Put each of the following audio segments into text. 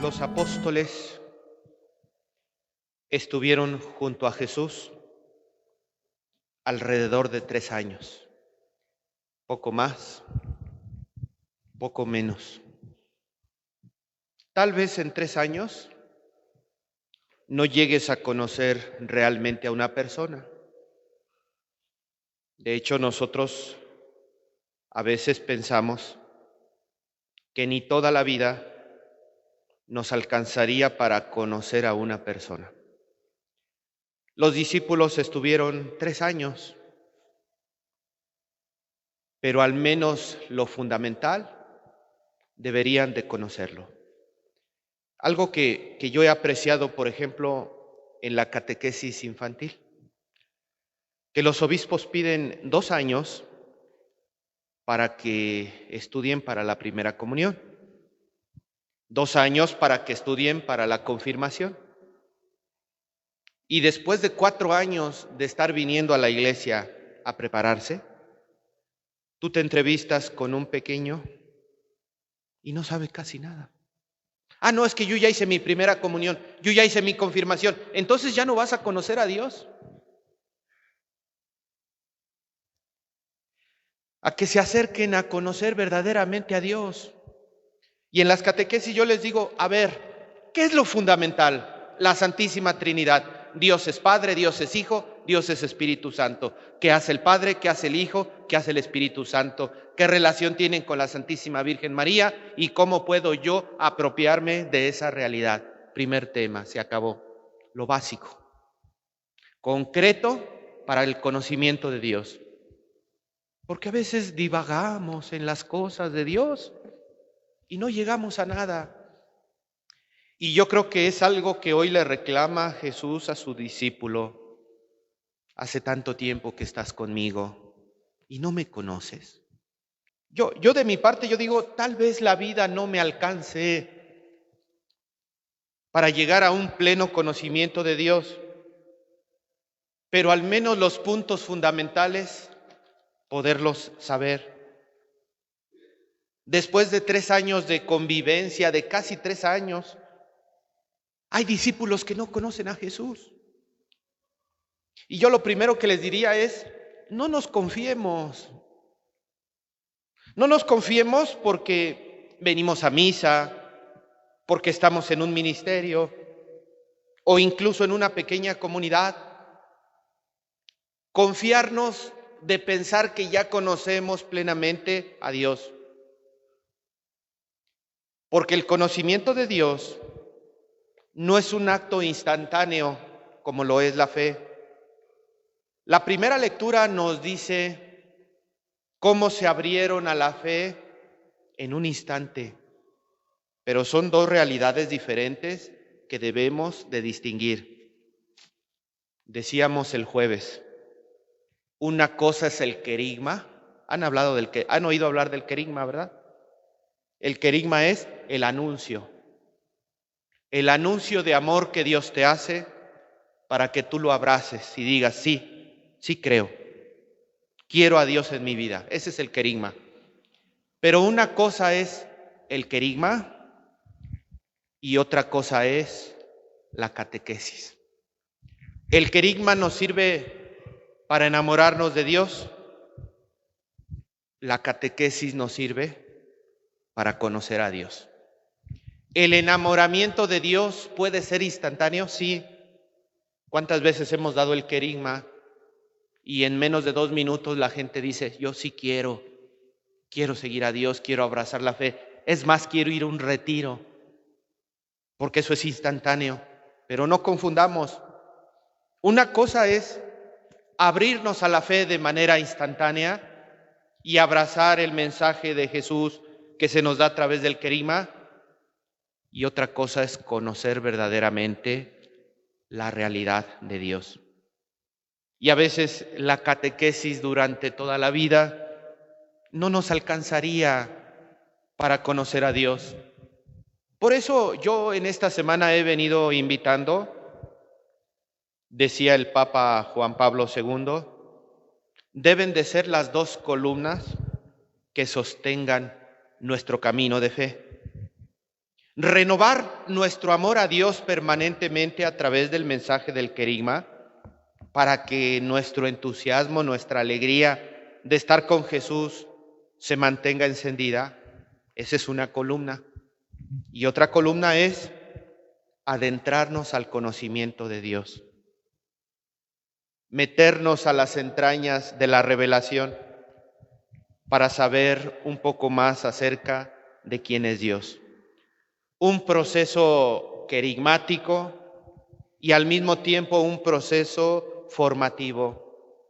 Los apóstoles estuvieron junto a Jesús alrededor de 3 años, poco más, poco menos. Tal vez en 3 años no llegues a conocer realmente a una persona. De hecho, nosotros a veces pensamos que ni toda la vida nos alcanzaría para conocer a una persona. Los discípulos estuvieron 3 años, pero al menos lo fundamental deberían de conocerlo. Algo que yo he apreciado, por ejemplo, en la catequesis infantil, que los obispos piden 2 años para que estudien para la primera comunión, 2 años para que estudien para la confirmación. Y después de 4 años de estar viniendo a la iglesia a prepararse, tú te entrevistas con un pequeño y no sabe casi nada. Ah, no, es que yo ya hice mi primera comunión, yo ya hice mi confirmación, entonces ya no vas a conocer a Dios. A que se acerquen a conocer verdaderamente a Dios. Y en las catequesis yo les digo, a ver, ¿qué es lo fundamental? La Santísima Trinidad. Dios es Padre, Dios es Hijo, Dios es Espíritu Santo. ¿Qué hace el Padre? ¿Qué hace el Hijo? ¿Qué hace el Espíritu Santo? ¿Qué relación tienen con la Santísima Virgen María? ¿Y cómo puedo yo apropiarme de esa realidad? Primer tema, se acabó. Lo básico. Concreto para el conocimiento de Dios. Porque a veces divagamos en las cosas de Dios y no llegamos a nada. Y yo creo que es algo que hoy le reclama Jesús a su discípulo. Hace tanto tiempo que estás conmigo y no me conoces. Yo de mi parte, yo digo, tal vez la vida no me alcance para llegar a un pleno conocimiento de Dios, pero al menos los puntos fundamentales, poderlos saber. Después de 3 años de convivencia, de casi 3 años, hay discípulos que no conocen a Jesús. Y yo lo primero que les diría es, no nos confiemos. No nos confiemos porque venimos a misa, porque estamos en un ministerio o incluso en una pequeña comunidad. Confiarnos de pensar que ya conocemos plenamente a Dios. Porque el conocimiento de Dios no es un acto instantáneo como lo es la fe. La primera lectura nos dice cómo se abrieron a la fe en un instante, pero son 2 realidades diferentes que debemos de distinguir. Decíamos el jueves, una cosa es el querigma. Han oído hablar del querigma, ¿verdad? El querigma es el anuncio de amor que Dios te hace para que tú lo abraces y digas, sí creo, quiero a Dios en mi vida. Ese es el querigma. Pero una cosa es el querigma y otra cosa es la catequesis. El querigma nos sirve para enamorarnos de Dios. La catequesis nos sirve para conocer a Dios. ¿El enamoramiento de Dios puede ser instantáneo? Sí. ¿Cuántas veces hemos dado el querigma y en menos de 2 minutos la gente dice, yo sí quiero seguir a Dios, quiero abrazar la fe, es más, quiero ir a un retiro, porque eso es instantáneo? Pero no confundamos. Una cosa es abrirnos a la fe de manera instantánea y abrazar el mensaje de Jesús que se nos da a través del querigma, y otra cosa es conocer verdaderamente la realidad de Dios. Y a veces la catequesis durante toda la vida no nos alcanzaría para conocer a Dios. Por eso yo en esta semana he venido invitando, decía el Papa Juan Pablo II, deben de ser las 2 columnas que sostengan nuestro camino de fe. Renovar nuestro amor a Dios permanentemente a través del mensaje del querigma, para que nuestro entusiasmo, nuestra alegría de estar con Jesús se mantenga encendida. Esa es una columna. Y otra columna es adentrarnos al conocimiento de Dios, meternos a las entrañas de la revelación para saber un poco más acerca de quién es Dios. Un proceso querigmático y al mismo tiempo un proceso formativo.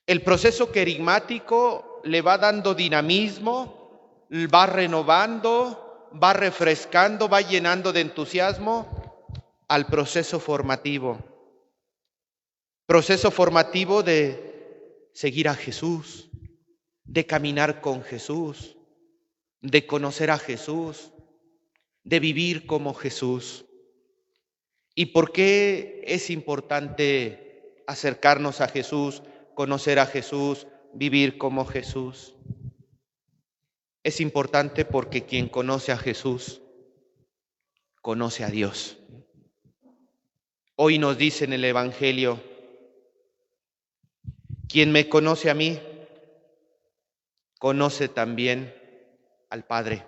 El proceso querigmático le va dando dinamismo, va renovando, va refrescando, va llenando de entusiasmo al proceso formativo. Proceso formativo de seguir a Jesús, de caminar con Jesús, de conocer a Jesús, de vivir como Jesús. ¿Y por qué es importante acercarnos a Jesús, conocer a Jesús, vivir como Jesús? Es importante porque quien conoce a Jesús, conoce a Dios. Hoy nos dice en el Evangelio, quien me conoce a mí, conoce también al Padre.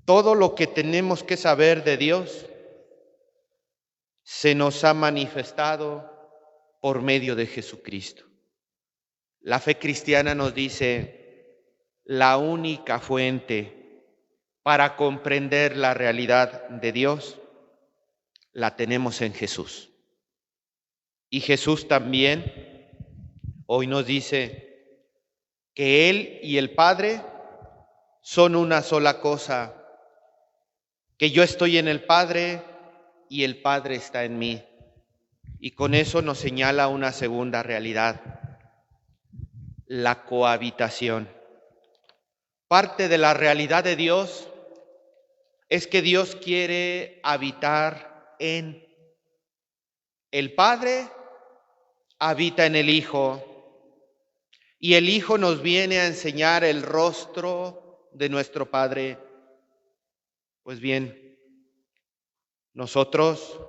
Todo lo que tenemos que saber de Dios se nos ha manifestado por medio de Jesucristo. La fe cristiana nos dice, la única fuente para comprender la realidad de Dios la tenemos en Jesús. Y Jesús también hoy nos dice que Él y el Padre son una sola cosa, que yo estoy en el Padre y el Padre está en mí. Y con eso nos señala una segunda realidad, la cohabitación. Parte de la realidad de Dios es que Dios quiere habitar en el Padre, habita en el Hijo, y el Hijo nos viene a enseñar el rostro de nuestro Padre. Pues bien, nosotros,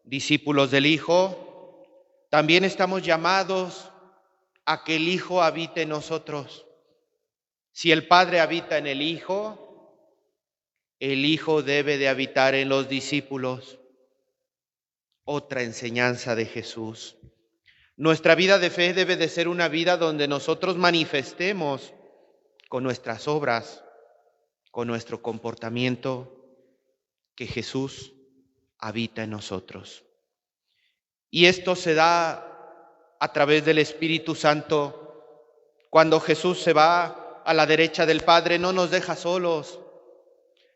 discípulos del Hijo, también estamos llamados a que el Hijo habite en nosotros. Si el Padre habita en el Hijo debe de habitar en los discípulos. Otra enseñanza de Jesús. Nuestra vida de fe debe de ser una vida donde nosotros manifestemos con nuestras obras, con nuestro comportamiento, que Jesús habita en nosotros. Y esto se da a través del Espíritu Santo. Cuando Jesús se va a la derecha del Padre, no nos deja solos.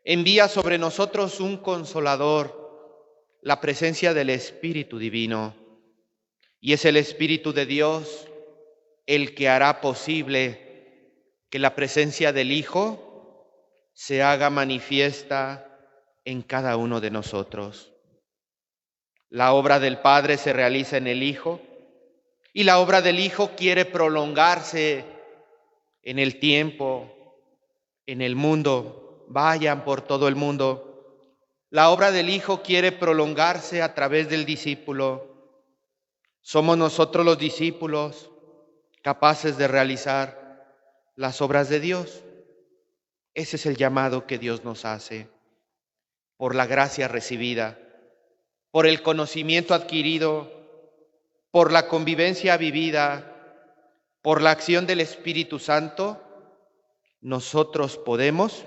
Envía sobre nosotros un consolador, la presencia del Espíritu Divino. Y es el Espíritu de Dios el que hará posible que la presencia del Hijo se haga manifiesta en cada uno de nosotros. La obra del Padre se realiza en el Hijo y la obra del Hijo quiere prolongarse en el tiempo, en el mundo. Vayan por todo el mundo. La obra del Hijo quiere prolongarse a través del discípulo. Somos nosotros los discípulos capaces de realizar las obras de Dios. Ese es el llamado que Dios nos hace. Por la gracia recibida, por el conocimiento adquirido, por la convivencia vivida, por la acción del Espíritu Santo, nosotros podemos,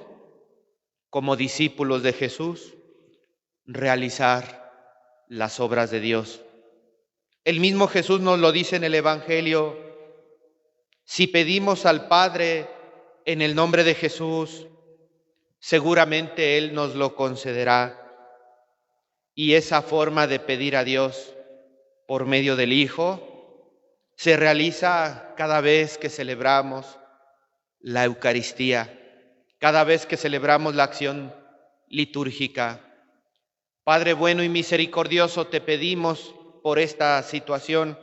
como discípulos de Jesús, realizar las obras de Dios. El mismo Jesús nos lo dice en el Evangelio: si pedimos al Padre en el nombre de Jesús, seguramente Él nos lo concederá. Y esa forma de pedir a Dios por medio del Hijo se realiza cada vez que celebramos la Eucaristía, cada vez que celebramos la acción litúrgica. Padre bueno y misericordioso, te pedimos por esta situación,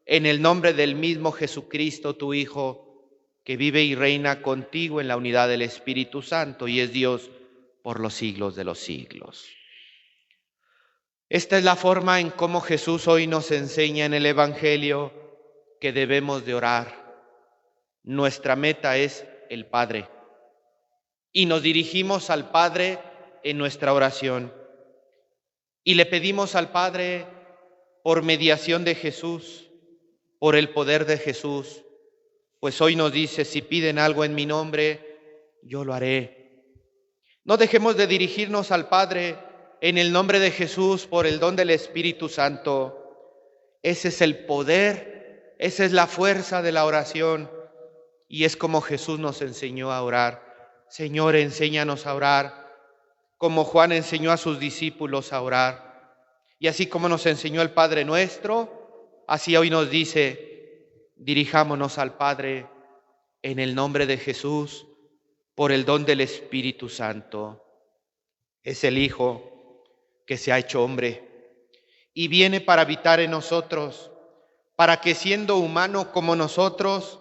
en el nombre del mismo Jesucristo, tu Hijo, que vive y reina contigo en la unidad del Espíritu Santo y es Dios por los siglos de los siglos. Esta es la forma en cómo Jesús hoy nos enseña en el Evangelio que debemos de orar. Nuestra meta es el Padre y nos dirigimos al Padre en nuestra oración y le pedimos al Padre por mediación de Jesús, por el poder de Jesús, pues hoy nos dice: si piden algo en mi nombre, yo lo haré. No dejemos de dirigirnos al Padre en el nombre de Jesús por el don del Espíritu Santo. Ese es el poder, esa es la fuerza de la oración y es como Jesús nos enseñó a orar. Señor, enséñanos a orar, como Juan enseñó a sus discípulos a orar. Y así como nos enseñó el Padre Nuestro, así hoy nos dice: dirijámonos al Padre en el nombre de Jesús, por el don del Espíritu Santo. Es el Hijo que se ha hecho hombre y viene para habitar en nosotros, para que siendo humano como nosotros,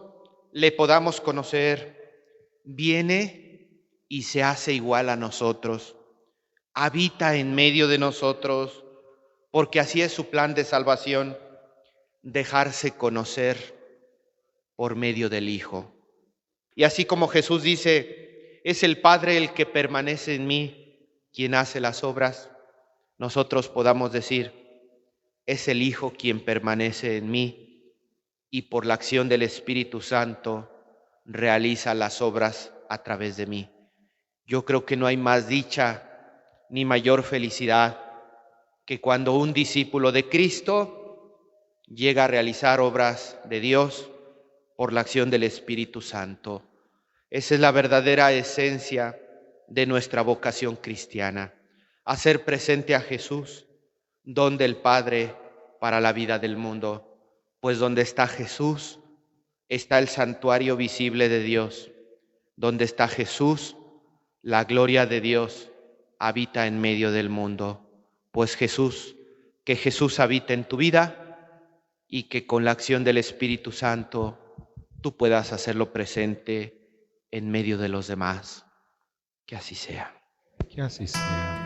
le podamos conocer. Viene y se hace igual a nosotros, habita en medio de nosotros, porque así es su plan de salvación, dejarse conocer por medio del Hijo. Y así como Jesús dice: es el Padre el que permanece en mí, quien hace las obras, nosotros podamos decir: es el Hijo quien permanece en mí y por la acción del Espíritu Santo realiza las obras a través de mí. Yo creo que no hay más dicha ni mayor felicidad que cuando un discípulo de Cristo llega a realizar obras de Dios por la acción del Espíritu Santo. Esa es la verdadera esencia de nuestra vocación cristiana: hacer presente a Jesús, don del Padre para la vida del mundo, pues donde está Jesús está el santuario visible de Dios. Donde está Jesús, la gloria de Dios habita en medio del mundo. Pues Jesús, que Jesús habite en tu vida y que con la acción del Espíritu Santo tú puedas hacerlo presente en medio de los demás. Que así sea. Que así sea.